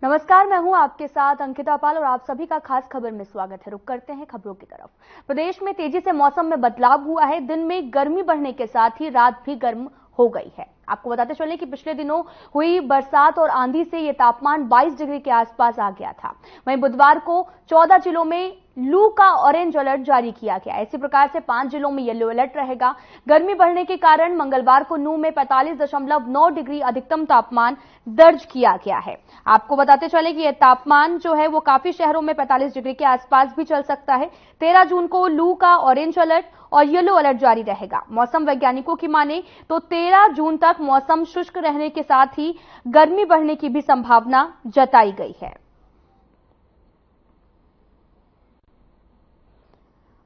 नमस्कार, मैं हूं आपके साथ अंकिता पाल और आप सभी का खास खबर में स्वागत है। रुक करते हैं खबरों की तरफ। प्रदेश में तेजी से मौसम में बदलाव हुआ है। दिन में गर्मी बढ़ने के साथ ही रात भी गर्म हो गई है। आपको बताते चले कि पिछले दिनों हुई बरसात और आंधी से ये तापमान 22 डिग्री के आसपास आ गया था। वहीं बुधवार को 14 जिलों में लू का ऑरेंज अलर्ट जारी किया गया। इसी प्रकार से 5 जिलों में येलो अलर्ट रहेगा। गर्मी बढ़ने के कारण मंगलवार को नू में 45.9 डिग्री अधिकतम तापमान दर्ज किया गया है। आपको बताते चले कि यह तापमान जो है वो काफी शहरों में 45 डिग्री के आसपास भी चल सकता है। 13 जून को लू का ऑरेंज अलर्ट और येलो अलर्ट जारी रहेगा। मौसम वैज्ञानिकों की माने तो 13 जून तक मौसम शुष्क रहने के साथ ही गर्मी बढ़ने की भी संभावना जताई गई है।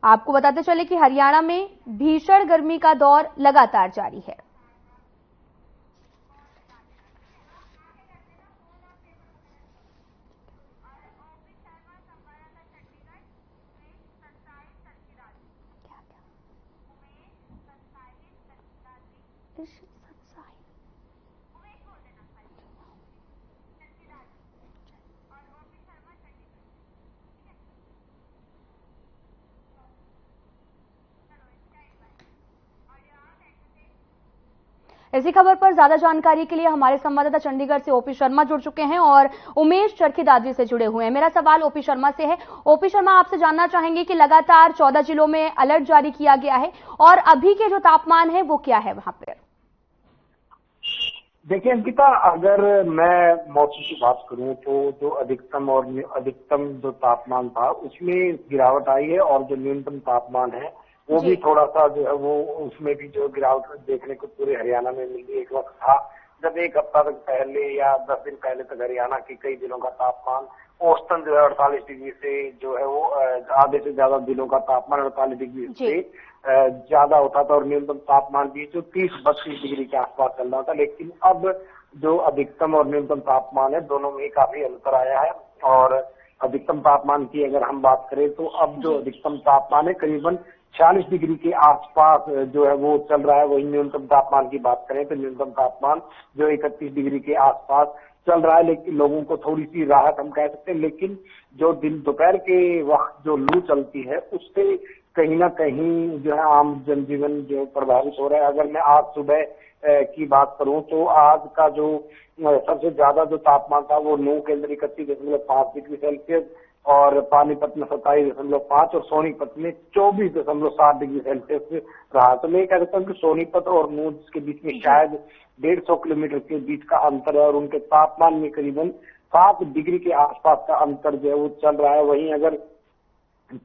आपको बताते चले कि हरियाणा में भीषण गर्मी का दौर लगातार जारी है। इसी खबर पर ज्यादा जानकारी के लिए हमारे संवाददाता चंडीगढ़ से ओपी शर्मा जुड़ चुके हैं और उमेश चरखी दादरी से जुड़े हुए हैं। मेरा सवाल ओपी शर्मा से है। ओपी शर्मा, आपसे जानना चाहेंगे कि लगातार 14 जिलों में अलर्ट जारी किया गया है और अभी के जो तापमान है वो क्या है वहां पर? देखिए अंकिता, अगर मैं मौसम की बात करूं तो जो अधिकतम जो तापमान था उसमें गिरावट आई है और जो न्यूनतम तापमान है वो भी थोड़ा सा जो है वो उसमें भी जो गिरावट देखने को पूरे हरियाणा में मिली। एक वक्त था जब एक हफ्ता तक पहले या 10 दिन पहले तक हरियाणा के कई जिलों का तापमान औसतन जो है 48 डिग्री से जो है वो आधे से ज्यादा दिनों का तापमान 48 डिग्री से ज्यादा होता था और न्यूनतम तापमान भी जो 30-32 डिग्री के आसपास चल रहा था। लेकिन अब जो अधिकतम और न्यूनतम तापमान है दोनों में काफी अंतर आया है। और अधिकतम तापमान की अगर हम बात करें तो अब जो अधिकतम तापमान है करीबन 40 डिग्री के आसपास जो है वो चल रहा है। वही न्यूनतम तापमान की बात करें तो न्यूनतम तापमान जो 31 डिग्री के आसपास चल रहा है। लेकिन लोगों को थोड़ी सी राहत हम कह सकते हैं। लेकिन जो दिन दोपहर के वक्त जो लू चलती है उससे कहीं ना कहीं जो है आम जनजीवन जो प्रभावित हो रहा है। अगर मैं आज सुबह की बात करूं तो आज का जो सबसे ज्यादा जो तापमान था वो नू के अंदर 31.5 डिग्री सेल्सियस और पानीपत में 27.5 और सोनीपत में 24.7 डिग्री सेल्सियस रहा। तो मैं कह सकता हूँ कि सोनीपत और नू के बीच में शायद 150 किलोमीटर के बीच का अंतर है और उनके तापमान में करीबन 7 डिग्री के आसपास का अंतर जो है वो चल रहा है। वहीं अगर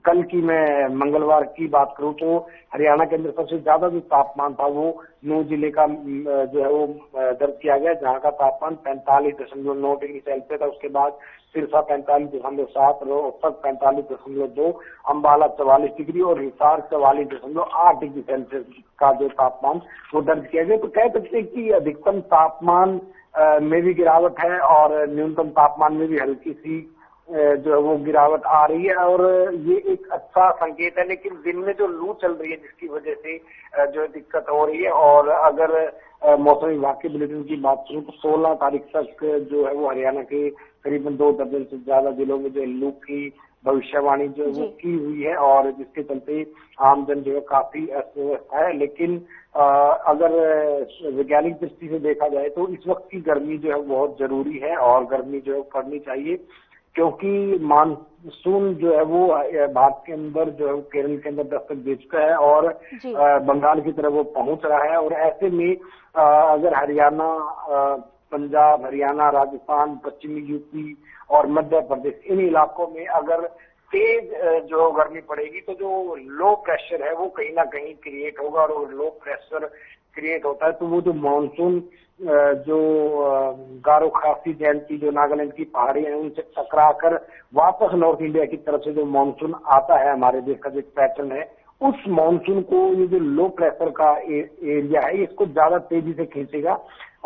कल की मैं मंगलवार की बात करूं तो हरियाणा के अंदर सबसे ज्यादा जो तापमान था वो नू जिले का जो है वो दर्ज किया गया, जहां का तापमान 45.9 डिग्री सेल्सियस था। उसके बाद सिरसा 45.7, रोहतक 45.2, अंबाला 44 डिग्री और हिसार 44.8 डिग्री सेल्सियस का जो तापमान वो दर्ज किया गया। तो कह सकते हैं कि अधिकतम तापमान में भी गिरावट है और न्यूनतम तापमान में भी हल्की सी जो है वो गिरावट आ रही है और ये एक अच्छा संकेत है। लेकिन दिन में जो लू चल रही है जिसकी वजह से जो है दिक्कत हो रही है। और अगर मौसम विभाग के बुलेटिन की बात करूं तो 16 तारीख तक जो है वो हरियाणा के करीबन 2 दर्जन से ज्यादा जिलों में जो लू की भविष्यवाणी जो है वो की हुई है और जिसके चलते आमजन जो है काफी अस्त है। लेकिन अगर वैज्ञानिक दृष्टि से देखा जाए तो इस वक्त की गर्मी जो है बहुत जरूरी है और गर्मी जो है पड़नी चाहिए, क्योंकि मानसून जो है वो भारत के अंदर जो है वो केरल के अंदर दस्तक दे चुका है और बंगाल की तरफ वो पहुंच रहा है। और ऐसे में अगर हरियाणा, पंजाब, हरियाणा, राजस्थान, पश्चिमी यूपी और मध्य प्रदेश इन इलाकों में अगर तेज जो गर्मी पड़ेगी तो जो लो प्रेशर है वो कहीं ना कहीं क्रिएट होगा और लो प्रेशर क्रिएट होता है तो वो जो मानसून जो गारो खासी जयंती जो नागालैंड की पहाड़ियां हैं उनसे टकरा कर वापस नॉर्थ इंडिया की तरफ से जो मानसून आता है हमारे देश का जो पैटर्न है उस मानसून को ये जो लो प्रेशर का एरिया है इसको ज्यादा तेजी से खींचेगा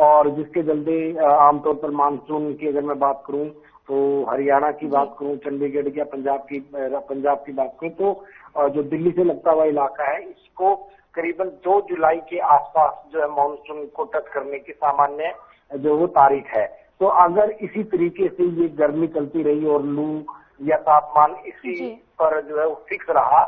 और जिसके चलते आमतौर पर मानसून की अगर मैं बात करूं तो हरियाणा की बात करूं, चंडीगढ़ या पंजाब की बात करूं तो जो दिल्ली से लगता हुआ इलाका है इसको करीबन 2 जुलाई के आसपास जो है मानसून को टच करने की सामान्य जो वो तारीख है। तो अगर इसी तरीके से ये गर्मी चलती रही और लू या तापमान इसी पर जो है वो फिक्स रहा,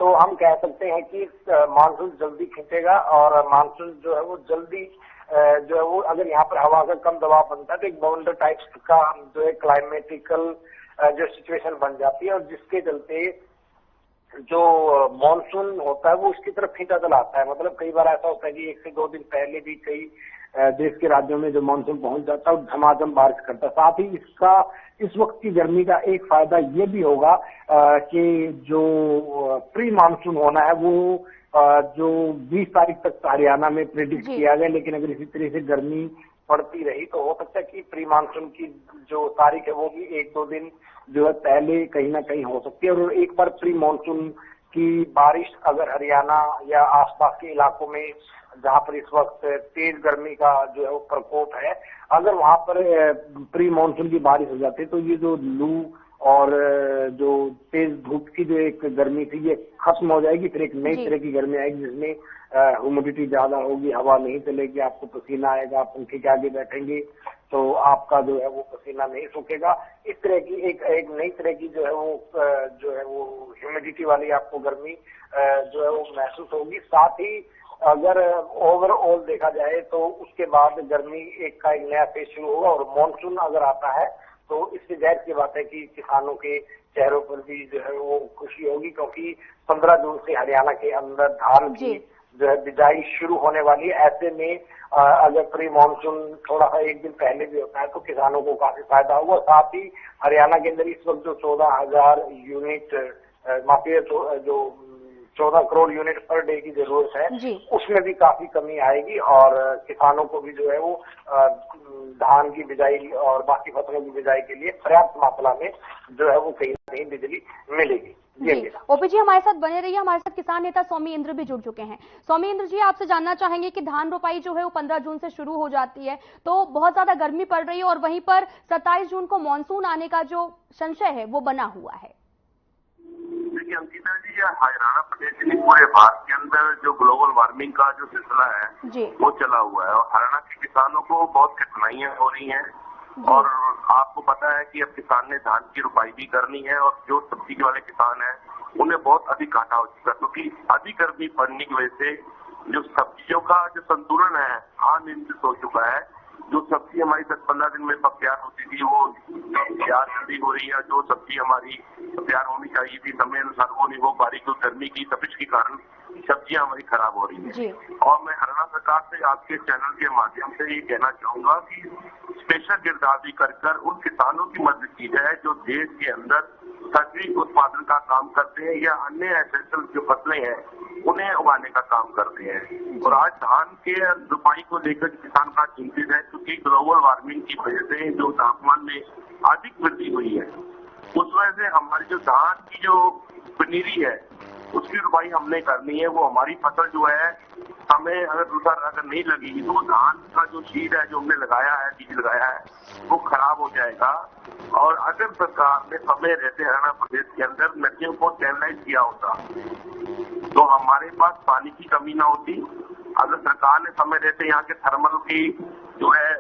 तो हम कह सकते हैं कि मानसून जल्दी खींचेगा और मानसून जो है वो जल्दी जो है वो, अगर यहाँ पर हवा का कम दबाव बनता है तो एक बाउंडर टाइप्स का जो है क्लाइमेटिकल जो सिचुएशन बन जाती है, और जिसके चलते जो मॉनसून होता है वो उसकी तरफ खींचा चला आता है। मतलब कई बार ऐसा होता है कि 1 से 2 दिन पहले भी कई देश के राज्यों में जो मानसून पहुंच जाता है और झमाझम बारिश करता है। साथ ही इसका इस वक्त की गर्मी का एक फायदा ये भी होगा कि जो प्री मानसून होना है वो जो 20 तारीख तक हरियाणा में प्रेडिक्ट किया गया, लेकिन अगर इसी तरह से गर्मी पड़ती रही तो हो सकता है कि प्री मानसून की जो तारीख है वो भी 1-2 दिन जो है पहले कहीं ना कहीं हो सकती है। और एक बार प्री मानसून की बारिश अगर हरियाणा या आसपास के इलाकों में जहां पर इस वक्त तेज गर्मी का जो है वो प्रकोप है, अगर वहां पर प्री मानसून की बारिश हो जाती है तो ये जो लू और जो तेज धूप की जो एक गर्मी थी ये खत्म हो जाएगी। फिर एक नई तरह की गर्मी आएगी जिसमें ह्यूमिडिटी ज्यादा होगी, हवा नहीं चलेगी, आपको पसीना आएगा, पंखे के आगे बैठेंगे तो आपका जो है वो पसीना नहीं सूखेगा। इस तरह की एक नई तरह की जो है वो ह्यूमिडिटी वाली आपको गर्मी जो है वो महसूस होगी। साथ ही अगर ओवरऑल देखा जाए तो उसके बाद गर्मी एक नया फेज शुरू होगा और मानसून अगर आता है तो इससे जाहिर सी बात है कि किसानों के चेहरों पर भी जो है वो खुशी होगी, क्योंकि 15 जून से हरियाणा के अंदर धान की जो है बिजाई शुरू होने वाली है। ऐसे में अगर प्री मानसून थोड़ा सा एक दिन पहले भी होता है तो किसानों को काफी फायदा होगा। साथ ही हरियाणा के अंदर इस वक्त जो 14,000 यूनिट जो 14 करोड़ यूनिट पर डे की जरूरत है उसमें भी काफी कमी आएगी और किसानों को भी जो है वो धान की बिजाई और बाकी फसलों की बिजाई के लिए पर्याप्त मात्रा में जो है वो कहीं ना कहीं बिजली मिलेगी। जी ओपी जी हमारे साथ बने रहिए। हमारे साथ किसान नेता स्वामी इंद्र भी जुड़ चुके हैं। स्वामी इंद्र जी, आपसे जानना चाहेंगे कि धान रोपाई जो है वो 15 जून से शुरू हो जाती है, तो बहुत ज्यादा गर्मी पड़ रही है और वहीं पर 27 जून को मानसून आने का जो संशय है वो बना हुआ है। देखिए अंकिता जी, हरियाणा प्रदेश के पूरे भारत के अंदर जो ग्लोबल वार्मिंग का जो सिलसिला है वो चला हुआ है और हरियाणा के किसानों को बहुत कठिनाइयां हो रही हैं। और आपको पता है कि अब किसान ने धान की रोपाई भी करनी है और जो सब्जी वाले किसान हैं उन्हें बहुत अधिक घाटा हो चुका है, क्योंकि अधिक गर्मी पड़ने की वजह से जो सब्जियों का जो संतुलन है अनियंत्रित हो चुका है। जो सब्जी हमारी 10-15 दिन में तैयार होती थी वो तैयार जल्दी हो रही है। जो सब्जी हमारी तैयार होनी चाहिए थी समय अनुसार वो नहीं हो पा रही, क्योंकि गर्मी की तपिश के कारण सब्जियां हमारी खराब हो रही है। और मैं हरियाणा सरकार से आपके चैनल के माध्यम से ये कहना चाहूंगा कि स्पेशल गिरदावरी कर उन किसानों की मदद की जाए जो देश के अंदर सब्जी उत्पादन का काम करते हैं या अन्य एसेंशियल जो फसलें हैं उन्हें उगाने का काम करते हैं। और आज धान के रोपाई को लेकर किसान का चिंतित है, क्योंकि ग्लोबल वार्मिंग की वजह से जो तापमान में अधिक वृद्धि हुई है उस वजह से हमारी जो धान की जो पनीरी है उसकी रोपाई हमने करनी है। वो हमारी फसल जो है समय अनुसार अगर नहीं लगेगी तो धान का जो सीड है जो हमने लगाया है, बीज लगाया है, वो खराब हो जाएगा। और अगर सरकार ने समय रहते हरियाणा प्रदेश के अंदर नदियों को चैनलाइज किया होता तो हमारे पास पानी की कमी ना होती। अगर सरकार ने समय रहते यहाँ के थर्मल की जो है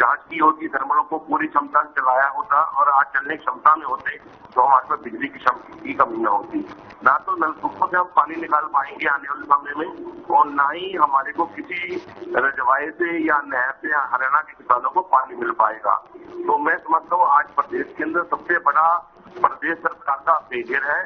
जांच की होती, थर्मलों को पूरी क्षमता से चलाया होता और आज चलने की क्षमता में होते तो हमारे पास बिजली की कमी न होती। ना तो नलकूपों से हम पानी निकाल पाएंगे आने वाले समय में और ना ही हमारे को किसी रजवाए से या नहर से हरियाणा के किसानों को पानी मिल पाएगा। तो मैं समझता हूँ आज प्रदेश के अंदर सबसे बड़ा प्रदेश सरकार का फेलियर है।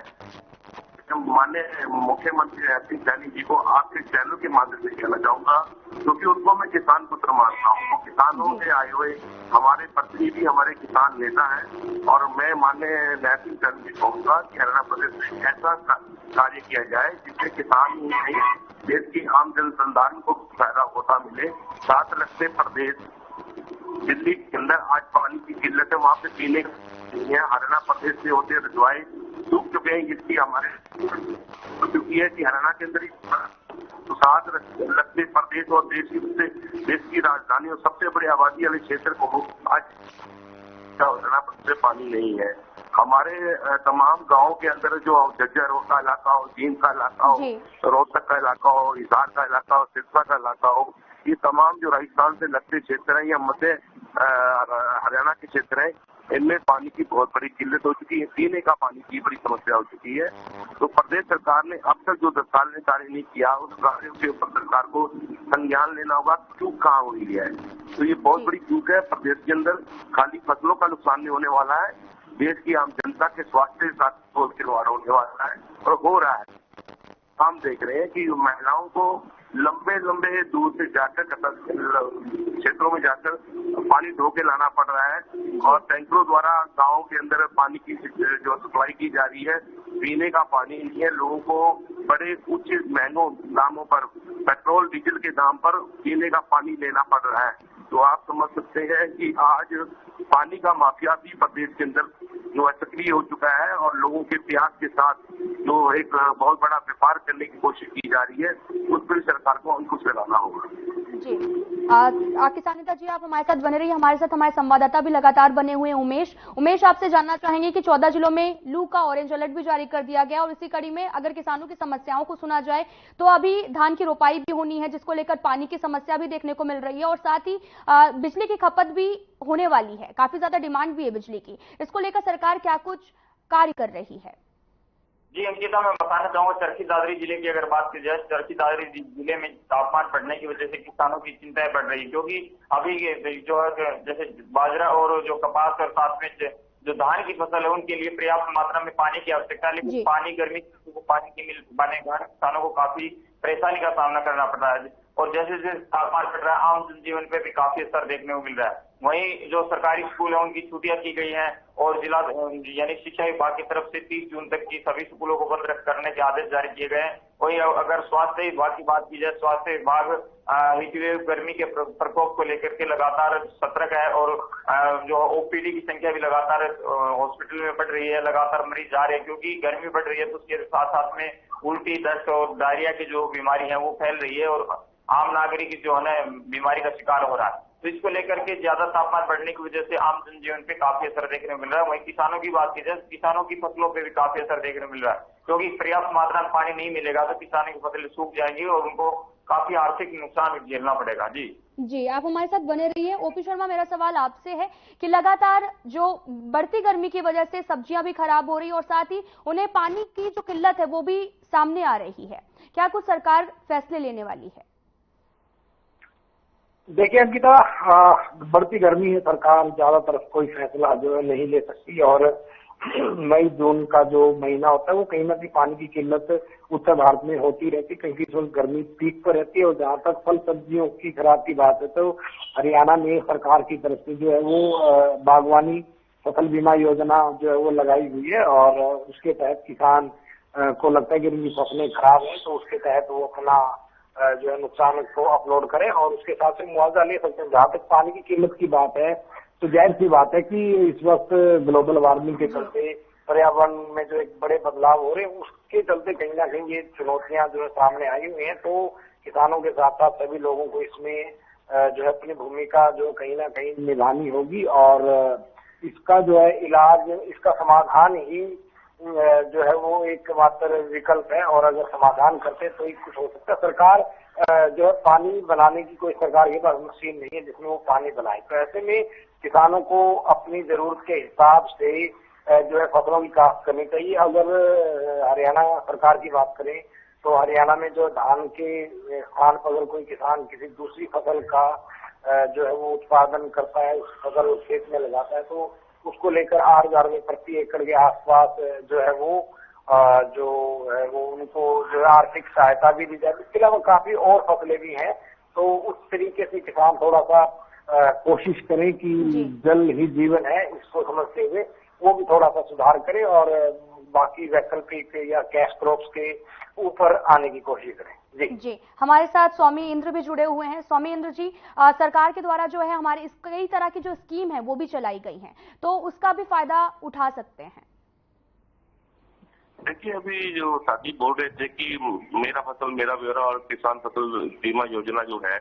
माननीय मुख्यमंत्री सिंह सैनी जी को आपके चैनल के माध्यम से कहना चाहूंगा, क्योंकि उनको मैं किसान पुत्र मानता हूँ। तो किसानों से आए हुए हमारे प्रतिनिधि हमारे किसान नेता हैं और मैं माननीय सिंह सैनी जी कहूँगा कि हरियाणा प्रदेश में ऐसा कार्य किया जाए जिससे किसान ही नहीं देश की आम जनसाधारण को फायदा होता मिले। साथ लगते प्रदेश दिल्ली के अंदर आज पानी की किल्लत है, वहाँ पे पीने हरियाणा प्रदेश से होते रजवाए सूख चुके हैं, जिसकी हमारे चुकी है कि हरियाणा के अंदर तो साथ लगते प्रदेश और देश की राजधानी और सबसे बड़ी आबादी वाले क्षेत्र को आज हरियाणा प्रदेश में पानी नहीं है। हमारे तमाम गांवों के अंदर जो जज्जर का इलाका हो, जींद का इलाका हो, रोहतक का इलाका हो, हिसार का इलाका हो, सिरसा का इलाका हो, ये तमाम जो राजस्थान से लगते क्षेत्र हैं या मध्य हरियाणा के क्षेत्र है, इनमें पानी की बहुत बड़ी किल्लत हो चुकी है, पीने का पानी की बड़ी समस्या हो चुकी है। तो प्रदेश सरकार ने अब तक जो 10 साल में कार्य नहीं किया, उस कार्य के ऊपर सरकार को संज्ञान लेना होगा, चूक कहाँ हुई है। तो ये बहुत बड़ी चूक है प्रदेश के अंदर। खाली फसलों का नुकसान नहीं होने वाला है, देश की आम जनता के स्वास्थ्य के साथ बहुत खिलवाड़ होने वाला है और हो रहा है। हम देख रहे हैं कि महिलाओं को लंबे लंबे दूर से जाकर क्षेत्रों में जाकर पानी ढो के लाना पड़ रहा है और टैंकरों द्वारा गांवों के अंदर पानी की जो सप्लाई की जा रही है, पीने का पानी नहीं है। लोगों को बड़े उच्च महंगों दामों पर, पेट्रोल डीजल के दाम पर पीने का पानी लेना पड़ रहा है। तो आप समझ सकते हैं कि आज पानी का माफिया भी प्रदेश के अंदर जो है सक्रिय हो चुका है और लोगों के प्यास के साथ जो एक बहुत बड़ा व्यापार करने की कोशिश की जा रही है, उस पर सरकार को अंकुश लगाना होगा। जी किसान नेता जी, आप हमारे साथ बने रहिए। हमारे साथ हमारे संवाददाता भी लगातार बने हुए हैं उमेश, आपसे जानना चाहेंगे कि 14 जिलों में लू का ऑरेंज अलर्ट भी जारी कर दिया गया और इसी कड़ी में अगर किसानों की समस्याओं को सुना जाए तो अभी धान की रोपाई भी होनी है, जिसको लेकर पानी की समस्या भी देखने को मिल रही है और साथ ही बिजली की खपत भी होने वाली है, काफी ज्यादा डिमांड भी है बिजली की। इसको लेकर सरकार क्या कुछ कार्य कर रही है? जी अंकिता, मैं बताना चाहूंगा चरखी दादरी जिले की अगर बात की जाए, चरखी दादरी जिले में तापमान बढ़ने की वजह से किसानों की चिंताएं बढ़ रही है, क्योंकि अभी जो है जैसे बाजरा और जो कपास और साथ में जो धान की फसल है उनके लिए पर्याप्त मात्रा में पानी की आवश्यकता है, लेकिन पानी गर्मी को पानी की मिल पाने के कारण किसानों को काफी परेशानी का सामना करना पड़ रहा है और जैसे जैसे तापमान बढ़ रहा है आम जनजीवन पे भी काफी असर देखने को मिल रहा है। वहीं जो सरकारी स्कूल है उनकी छुट्टियां की गई हैं और जिला यानी शिक्षा विभाग की तरफ से 30 जून तक की सभी स्कूलों को बंद करने के आदेश जारी किए गए हैं। वहीं अगर स्वास्थ्य विभाग की बात की जाए, स्वास्थ्य विभाग हीटवेव गर्मी के प्रकोप को लेकर के लगातार सतर्क है और जो ओपीडी की संख्या भी लगातार हॉस्पिटल में बढ़ रही है, लगातार मरीज जा रहे हैं, क्योंकि गर्मी बढ़ रही है तो उसके साथ साथ में उल्टी, दस्त और डायरिया की जो बीमारी है वो फैल रही है और आम नागरिक जो है ना बीमारी का शिकार हो रहा है। तो इसको लेकर के ज्यादा तापमान बढ़ने की वजह से आम जनजीवन पे काफी असर देखने को मिल रहा है। वहीं किसानों की बात की जाए, किसानों की फसलों पे भी काफी असर देखने को मिल रहा है, क्योंकि पर्याप्त मात्रा में पानी नहीं मिलेगा तो किसानों की फसलें सूख जाएंगी और उनको काफी आर्थिक नुकसान झेलना पड़ेगा। जी आप हमारे साथ बने रहिए। ओपी शर्मा, मेरा सवाल आपसे है कि लगातार जो बढ़ती गर्मी की वजह से सब्जियां भी खराब हो रही है और साथ ही उन्हें पानी की जो किल्लत है वो भी सामने आ रही है, क्या कुछ सरकार फैसले लेने वाली है? देखिए अंकिता, बढ़ती गर्मी है, सरकार ज्यादातर कोई फैसला जो है नहीं ले सकती और मई जून का जो महीना होता है वो कहीं ना कहीं पानी की किल्लत उत्तर भारत में होती रहती है, क्योंकि इस वक्त गर्मी पीक पर रहती है। और जहाँ तक फल सब्जियों की खराब की बात है तो हरियाणा में सरकार की तरफ से जो है वो बागवानी फसल बीमा योजना जो है वो लगाई हुई है और उसके तहत किसान को लगता है कि उनकी फसलें खराब है तो उसके तहत वो अपना जो है नुकसान को अपलोड करें और उसके हिसाब से मुआवजा ले सकते हैं। जहाँ तक पानी की कीमत की बात है तो जाहिर सी बात है कि इस वक्त ग्लोबल वार्मिंग के चलते पर्यावरण में जो एक बड़े बदलाव हो रहे हैं उसके चलते कहीं ना कहीं ये चुनौतियां जो है सामने आई हुई हैं। तो किसानों के साथ साथ सभी लोगों को इसमें जो है अपनी भूमिका जो कहीं ना कहीं निभानी होगी और इसका जो है इलाज, इसका समाधान ही जो है वो एक मात्र विकल्प है और अगर समाधान करते तो ही कुछ हो सकता है। सरकार जो है पानी बनाने की कोई सरकार के पास मशीन नहीं है जिसमें वो पानी बनाए, तो ऐसे में किसानों को अपनी जरूरत के हिसाब से जो है फसलों की काश्त करनी चाहिए। अगर हरियाणा सरकार की बात करें तो हरियाणा में जो धान के स्थान पर अगर कोई किसान किसी दूसरी फसल का जो है वो उत्पादन करता है, उस फसल वो खेत में लगाता है तो उसको लेकर 8,000 रुपये प्रति एकड़ के आसपास जो है वो उनको जो है आर्थिक सहायता भी दी जाती है। इसके अलावा काफी और फसलें भी हैं, तो उस तरीके से किसान थोड़ा सा कोशिश करें कि जल ही जीवन है इसको समझते हुए वो भी थोड़ा सा सुधार करें और बाकी वैकल्पिक या कैश क्रॉप्स के ऊपर आने की कोशिश करें। जी हमारे साथ स्वामी इंद्र भी जुड़े हुए हैं। स्वामी इंद्र जी, सरकार के द्वारा जो है हमारे इस कई तरह की जो स्कीम है वो भी चलाई गई हैं, तो उसका भी फायदा उठा सकते हैं। देखिए, अभी जो साथी बोल रहे थे कि मेरा फसल मेरा ब्यौरा और किसान फसल बीमा योजना जो है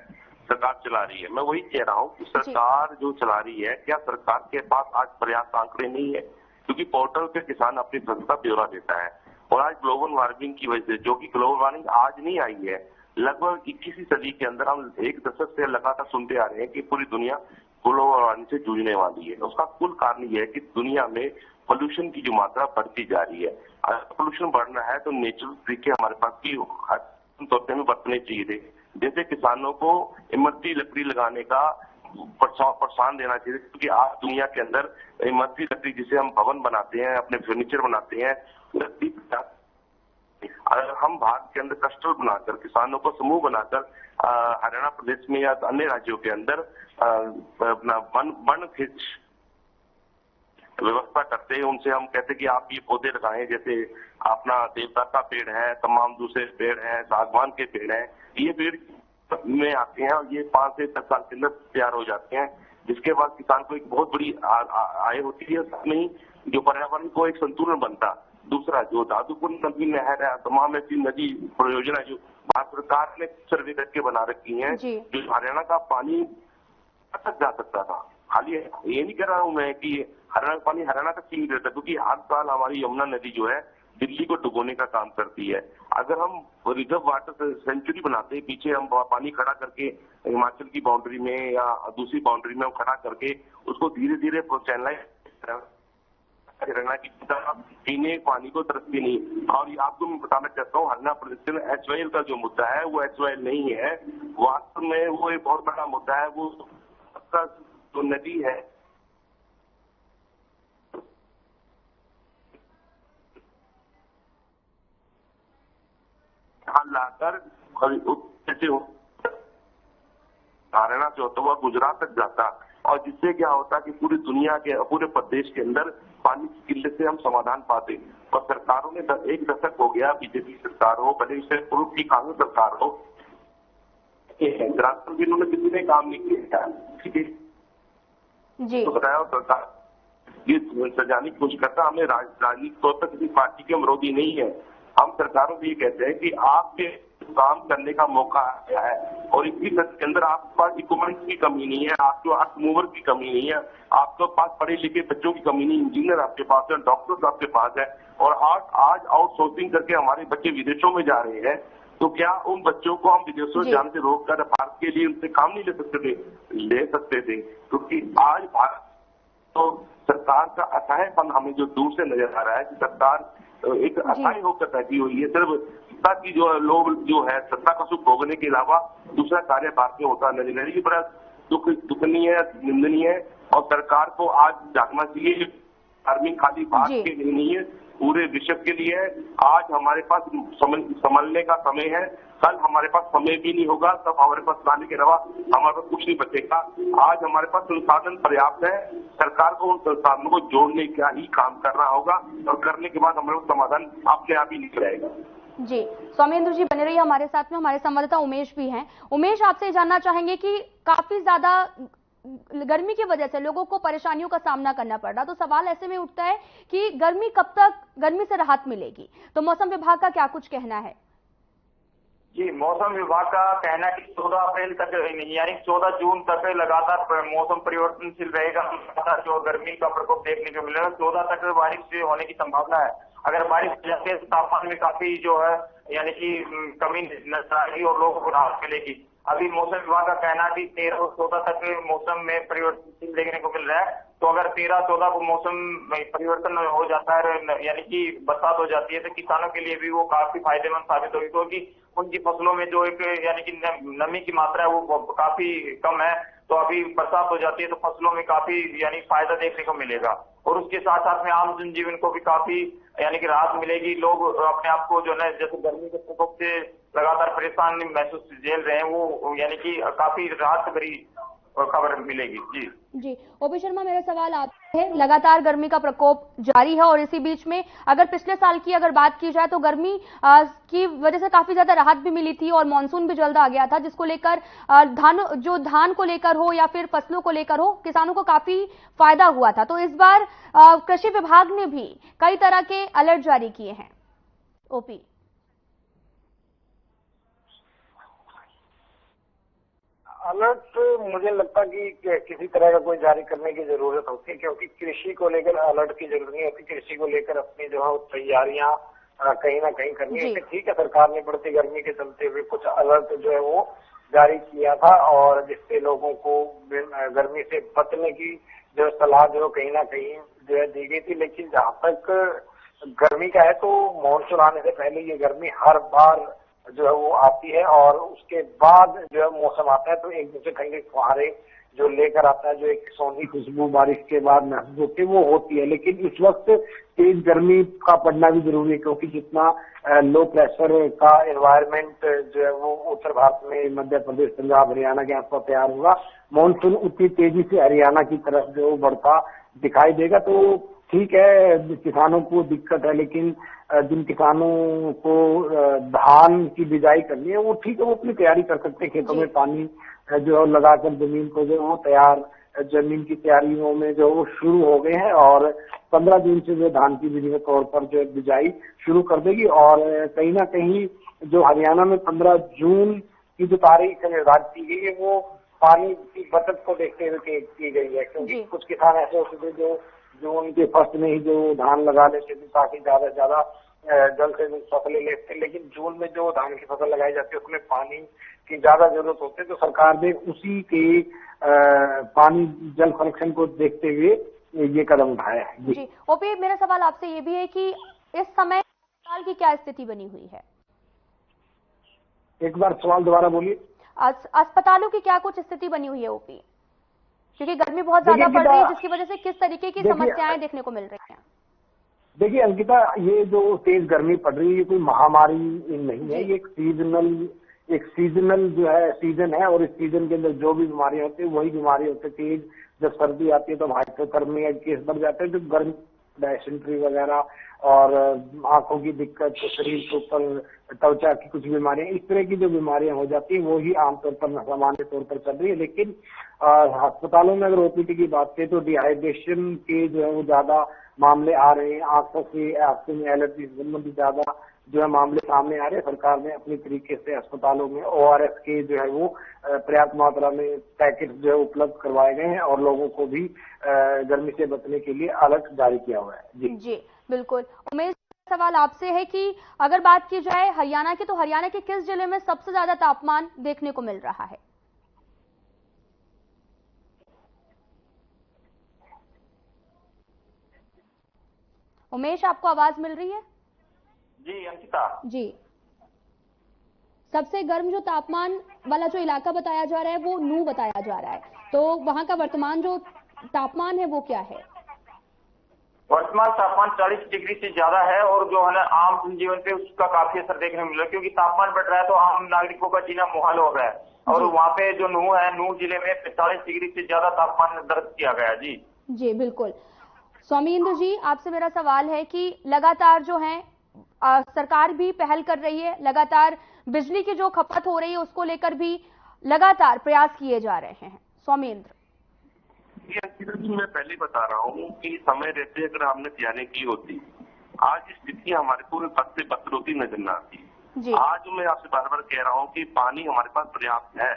सरकार चला रही है, मैं वही कह रहा हूँ कि सरकार जो चला रही है, क्या सरकार के पास आज पर्याप्त आंकड़े नहीं है? क्योंकि पोर्टल पे किसान अपनी फसल का ब्यौरा देता है और आज ग्लोबल वार्मिंग की वजह से, जो कि ग्लोबल वार्मिंग आज नहीं आई है, लगभग 21वीं सदी के अंदर हम एक दशक से लगातार सुनते आ रहे हैं कि पूरी दुनिया ग्लोबल वार्मिंग से जूझने वाली है। उसका कुल कारण ये है कि दुनिया में पोल्यूशन की जो मात्रा बढ़ती जा रही है। अगर पोल्यूशन बढ़ना है तो नेचुरल तरीके हमारे पास भी तौर में बरतने चाहिए थे। जैसे किसानों को इमरती लकड़ी लगाने का प्रोत्साहन देना चाहिए, क्योंकि आज दुनिया के अंदर इमरती लकड़ी जिसे हम भवन बनाते हैं, अपने फर्नीचर बनाते हैं, अगर हम भारत के अंदर क्लस्टर बनाकर किसानों को समूह बनाकर हरियाणा प्रदेश में या अन्य राज्यों के अंदर अपना वन व्यवस्था करते हैं, उनसे हम कहते हैं कि आप ये पौधे लगाएं, जैसे अपना देवदार का पेड़ है, तमाम दूसरे पेड़ हैं, सागवान के पेड़ हैं, ये पेड़ में आते हैं और ये 5 से 10 साल के अंदर तैयार हो जाते हैं, जिसके बाद किसान को एक बहुत बड़ी आय होती है। साथ में ही जो पर्यावरण को एक संतुलन बनता। दूसरा, जो दादूपुर नदी नहर है, तमाम ऐसी नदी परियोजना जो भारत सरकार ने सर्वे करके बना रखी है, जो हरियाणा का पानी तक जा सकता था। खाली ये नहीं कह रहा हूं मैं कि हरियाणा का पानी हरियाणा तक सीमित रहता, क्योंकि हर साल हमारी यमुना नदी जो है दिल्ली को डुबोने का काम करती है। अगर हम रिजर्व वाटर सेंचुरी बनाते हैं, पीछे हम पानी खड़ा करके हिमाचल की बाउंड्री में या दूसरी बाउंड्री में हम खड़ा करके उसको धीरे धीरे चैनलाइज हरियाणा की पीने पानी को तरसती नहीं। और आपको मैं बताना चाहता हूँ, हरियाणा प्रदेश में HYL का जो मुद्दा है वो HYL नहीं है, वास्तव में वो एक बहुत बड़ा मुद्दा है। वो जो नदी है लाकर हरियाणा से होता हुआ गुजरात तक जाता, और जिससे क्या होता कि पूरी दुनिया के पूरे प्रदेश के अंदर पानी की किल्लत से हम समाधान पाते। और सरकारों ने एक दशक हो गया, बीजेपी सरकार हो, भले इससे पूर्व की कांग्रेस सरकार हो, इन्होंने किसी ने काम नहीं किया जी। तो बताया सरकार ये सजाने की कोशिश करता। हमें राजनीतिक तौर पर किसी पार्टी के विरोधी नहीं है। हम सरकारों को ये कहते हैं कि आपके काम करने का मौका आया है और इसी के अंदर आपके पास इक्विपमेंट की कमी नहीं है, आपके अर्थ मूवर की कमी नहीं है, आपके पास पढ़े लिखे बच्चों की कमी नहीं, इंजीनियर आपके पास है, डॉक्टर्स आपके पास है। और आज आउटसोर्सिंग करके हमारे बच्चे विदेशों में जा रहे हैं, तो क्या उन बच्चों को हम विदेशों में जाने से रोककर भारत के लिए उनसे काम नहीं ले सकते थे? क्योंकि आज भारत तो सरकार का असहायपन हमें जो दूर से नजर आ रहा है कि सरकार एक असहाय होकर बैठी हुई है। सिर्फ सत्ता की जो लोग जो है सत्ता का सुख भोगने के अलावा दूसरा कार्य भारत में होता नजर नहीं। बड़ा दुखनीय है, निंदनीय है, और सरकार को आज जागना चाहिए। फार्मिंग खाली भारत के लिए नहीं है, पूरे विश्व के लिए है। आज हमारे पास संभलने का समय है, कल हमारे पास समय भी नहीं होगा, तब हमारे पास खाने के अलावा हमारे पास कुछ नहीं बचेगा। आज हमारे पास संसाधन पर्याप्त है, सरकार को उन संसाधनों को जोड़ने का ही काम करना होगा, और करने के बाद हमारे समाधान अपने आप ही निकल आएगा। जी, सौमेंद्र जी बने रहिए हमारे साथ में। हमारे संवाददाता उमेश भी हैं। उमेश, आपसे जानना चाहेंगे कि काफी ज्यादा गर्मी की वजह से लोगों को परेशानियों का सामना करना पड़ रहा, तो सवाल ऐसे में उठता है कि गर्मी कब तक, गर्मी से राहत मिलेगी? तो मौसम विभाग का क्या कुछ कहना है? जी, मौसम विभाग का कहना है कि 14 अप्रैल तक यानी 14 जून तक लगातार मौसम परिवर्तनशील रहेगा। लगातार जो गर्मी का प्रकोप देखने को मिलेगा, 14 तक बारिश होने की संभावना है। अगर बारिश हो जाती है तो तापमान में काफी जो है यानी कि कमी नजर आएगी और लोगों को राहत मिलेगी। अभी मौसम विभाग का कहना है कि 13 और 14 तक मौसम में परिवर्तन देखने को मिल रहा है। तो अगर 13-14 को मौसम में परिवर्तन हो जाता है, यानी कि बरसात हो जाती है, तो किसानों के लिए भी वो काफी फायदेमंद साबित होगी, क्योंकि उनकी फसलों में जो एक यानी कि नमी की मात्रा है वो काफी कम है। तो अभी बरसात हो जाती है तो फसलों में काफी यानी फायदा देखने को मिलेगा, और उसके साथ साथ में आम जनजीवन को भी काफी यानी कि राहत मिलेगी। लोग अपने आप को जो है जैसे गर्मी के प्रकोप से लगातार परेशान महसूस झेल रहे हैं, वो यानी कि काफी राहत भरी खबर मिलेगी। जी ओपी शर्मा, मेरा सवाल आपसे है, लगातार गर्मी का प्रकोप जारी है और इसी बीच में अगर पिछले साल की अगर बात की जाए तो गर्मी की वजह से काफी ज्यादा राहत भी मिली थी और मानसून भी जल्द आ गया था, जिसको लेकर धान को लेकर हो या फिर फसलों को लेकर हो, किसानों को काफी फायदा हुआ था। तो इस बार कृषि विभाग ने भी कई तरह के अलर्ट जारी किए हैं। ओपी, अलर्ट मुझे लगता कि किसी तरह का कोई जारी करने की जरूरत होती है, क्योंकि कृषि को लेकर अलर्ट की जरूरत नहीं होती। कृषि को लेकर अपनी जो है तैयारियां कहीं ना कहीं करनी है। ठीक है, सरकार ने बढ़ती गर्मी के चलते हुए कुछ अलर्ट जो है वो जारी किया था और जिससे लोगों को गर्मी से बचने की जो सलाह जो कहीं ना कहीं जो है दी गई थी। लेकिन जहां तक गर्मी का है तो मानसून आने से पहले ये गर्मी हर बार जो है वो आती है और उसके बाद जो है मौसम आता है तो एक दूसरे ठंडे फुहारे जो लेकर आता है, जो एक सोनी खुशबू बारिश के बाद महसूस होती है वो होती है। लेकिन इस वक्त तेज गर्मी का पड़ना भी जरूरी है क्योंकि जितना लो प्रेशर का एनवायरनमेंट जो है वो उत्तर भारत में मध्य प्रदेश, पंजाब, हरियाणा के आसपास तैयार होगा, मानसून उतनी तेजी से हरियाणा की तरफ जो बढ़ता दिखाई देगा। तो ठीक है, किसानों को दिक्कत है, लेकिन जिन किसानों को धान की बिजाई करनी है वो ठीक है, वो अपनी तैयारी कर सकते हैं। खेतों में पानी जो लगाकर जमीन को जो वो तैयार, जमीन की तैयारियों में जो वो शुरू हो गए हैं और 15 जून से जो धान की विधिवत तौर पर जो बिजाई शुरू कर देगी। और कहीं ना कहीं जो हरियाणा में 15 जून की जो तारीख निर्धारित की गई है वो पानी की बचत को देखते हुए की गई है, क्योंकि कुछ किसान ऐसे होते थे जो जून के फर्स्ट में ही जो धान लगा लेते थे ताकि ज्यादा से ज्यादा जल्द से जल्द फसलें लेते थे। लेकिन जून में जो धान की फसल लगाई जाती है उसमें पानी की ज्यादा जरूरत होती है, तो सरकार ने उसी के पानी जल संरक्षण को देखते हुए ये कदम उठाया है। जी ओपी, मेरा सवाल आपसे ये भी है कि इस समय अस्पताल की क्या स्थिति बनी हुई है? एक बार सवाल दोबारा बोलिए। अस्पतालों की क्या कुछ स्थिति बनी हुई है ओपी, क्योंकि गर्मी बहुत ज्यादा पड़ रही है जिसकी वजह से किस तरीके की समस्याएं देखने को मिल रही हैं? देखिए अंकिता, ये जो तेज गर्मी पड़ रही है ये कोई महामारी नहीं है, ये एक सीजनल जो है सीजन है और इस सीजन के अंदर जो भी बीमारियां होती है वही बीमारी होती है। तेज जब सर्दी आती है तो हाइपोथर्मिया केस बढ़ जाते हैं, जब गर्मी डायसेंट्री वगैरह और आंखों की दिक्कत, शरीर के ऊपर त्वचा की कुछ बीमारियां, इस तरह की जो बीमारियां हो जाती हैं वो ही आमतौर पर सामान्य तौर पर चल रही है। लेकिन अस्पतालों में अगर ओपीडी की बात करें तो डिहाइड्रेशन के जो है वो ज्यादा मामले आ रहे हैं, आंखों में एलर्जी संबंधी ज्यादा जो है मामले सामने आ रहे हैं। सरकार ने अपनी तरीके से अस्पतालों में ORS के जो है वो पर्याप्त मात्रा में पैकेट जो है उपलब्ध करवाए गए हैं और लोगों को भी गर्मी से बचने के लिए अलर्ट जारी किया हुआ है। जी बिल्कुल। उमेश, सवाल आपसे है कि अगर बात की जाए हरियाणा की, तो हरियाणा के किस जिले में सबसे ज्यादा तापमान देखने को मिल रहा है? उमेश, आपको आवाज मिल रही है? जी अंकिता जी, सबसे गर्म जो तापमान वाला जो इलाका बताया जा रहा है वो नू बताया जा रहा है, तो वहां का वर्तमान जो तापमान है वो क्या है? वर्तमान तापमान 40 डिग्री से ज्यादा है और जो है ना आम जनजीवन पे उसका काफी असर देखने को मिल रहा है, क्योंकि तापमान बढ़ रहा है तो आम नागरिकों का जीना मुहाल हो रहा है। और वहाँ पे जो नूह है, नूह जिले में 45 डिग्री से ज्यादा तापमान दर्ज किया गया। जी बिल्कुल। स्वामींद्र जी, आपसे मेरा सवाल है कि लगातार जो है सरकार भी पहल कर रही है, लगातार बिजली की जो खपत हो रही है उसको लेकर भी लगातार प्रयास किए जा रहे हैं। स्वामींद्र, मैं पहले बता रहा हूँ कि समय रहते अगर हमने तैयारी की होती, आज स्थिति हमारे पूरे पद से बदतर होती नजर न आती। आज मैं आपसे बार बार कह रहा हूँ कि पानी हमारे पास पर्याप्त है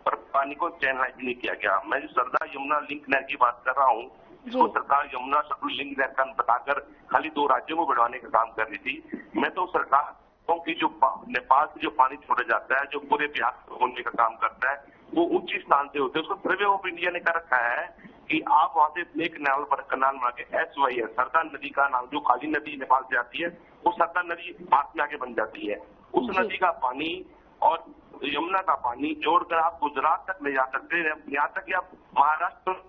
पर पानी को चैनलाइज नहीं किया गया। मैं जो सरदार यमुना लिंक नहर की बात कर रहा हूँ, इसको सरकार यमुना सतलुज लिंक नहर का बताकर खाली 2 राज्यों को बढ़ाने का काम कर रही थी। मैं तो सरकार की जो नेपाल से जो पानी छोड़ा जाता है, जो पूरे बिहार को होने का काम करता है, वो उच्च स्थान से होते हैं। उसको सर्वे ऑफ इंडिया ने कर रखा है कि आप वहां से एक नाल पर कनाल बना के SYS सरदार नदी का नाम, जो काली नदी नेपाल से आती है वो सरदार नदी भारत में आगे बन जाती है। उस नदी का पानी और यमुना का पानी जोड़कर आप गुजरात तक ले जा सकते हैं, यहाँ तक कि आप महाराष्ट्र।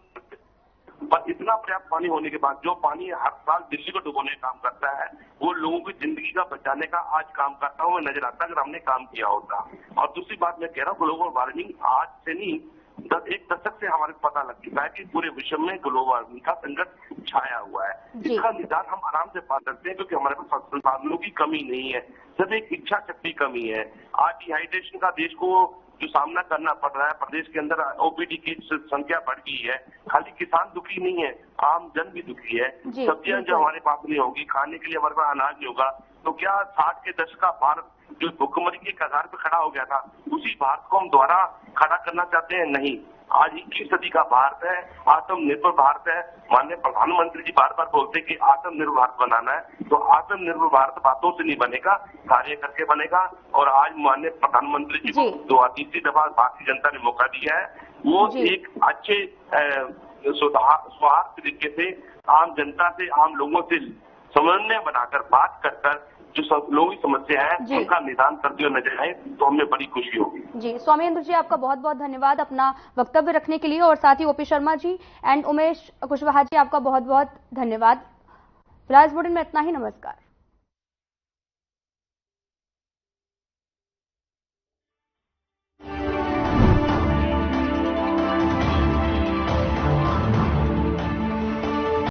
पर इतना पर्याप्त पानी होने के बाद जो पानी हर साल दिल्ली को डुबोने का काम करता है, वो लोगों की जिंदगी का बचाने का आज काम करता हुआ नजर आता अगर हमने काम किया होता। और दूसरी बात मैं कह रहा हूँ, ग्लोबल वार्मिंग आज से नहीं 1 दशक से हमारे पता लग चुका है कि पूरे विश्व में ग्लोबल वार्मिंग का संकट छाया हुआ है। इसका निदान हम आराम से पा सकते हैं क्योंकि हमारे पास संसाधनों की कमी नहीं है, सिर्फ एक इच्छा शक्ति कमी है। आज डिहाइड्रेशन का देश को जो सामना करना पड़ रहा है, प्रदेश के अंदर OPD की संख्या बढ़ गई है। खाली किसान दुखी नहीं है, आम जन भी दुखी है। सब्जियां जो हमारे पास नहीं होगी, खाने के लिए हमारे पास अनाज नहीं होगा, तो क्या 60 के दशक का भारत जो भुखमरी के कगार पे खड़ा हो गया था, उसी भारत को हम दोबारा खड़ा करना चाहते हैं? नहीं। आज 21वीं सदी का भारत है, आत्मनिर्भर भारत है। माननीय प्रधानमंत्री जी बार बार बोलते हैं कि आत्मनिर्भर भारत बनाना है, तो आत्मनिर्भर भारत बातों से नहीं बनेगा, कार्य करके बनेगा। और आज माननीय प्रधानमंत्री जी को 32वीं दफा भारतीय जनता ने मौका दिया है। वो एक अच्छे स्वार्थ तरीके से आम जनता से, आम लोगों से समन्वय बनाकर बात कर जो सब लोगों की समस्या है उनका निदान करते हुए नजर आए तो हमें बड़ी खुशी होगी। जी, स्वामीन्द्र जी, आपका बहुत बहुत धन्यवाद अपना वक्तव्य रखने के लिए, और साथ ही ओपी शर्मा जी एंड उमेश कुशवाहा जी, आपका बहुत बहुत धन्यवाद। फिलहाल इस बुलेटिन में इतना ही। नमस्कार।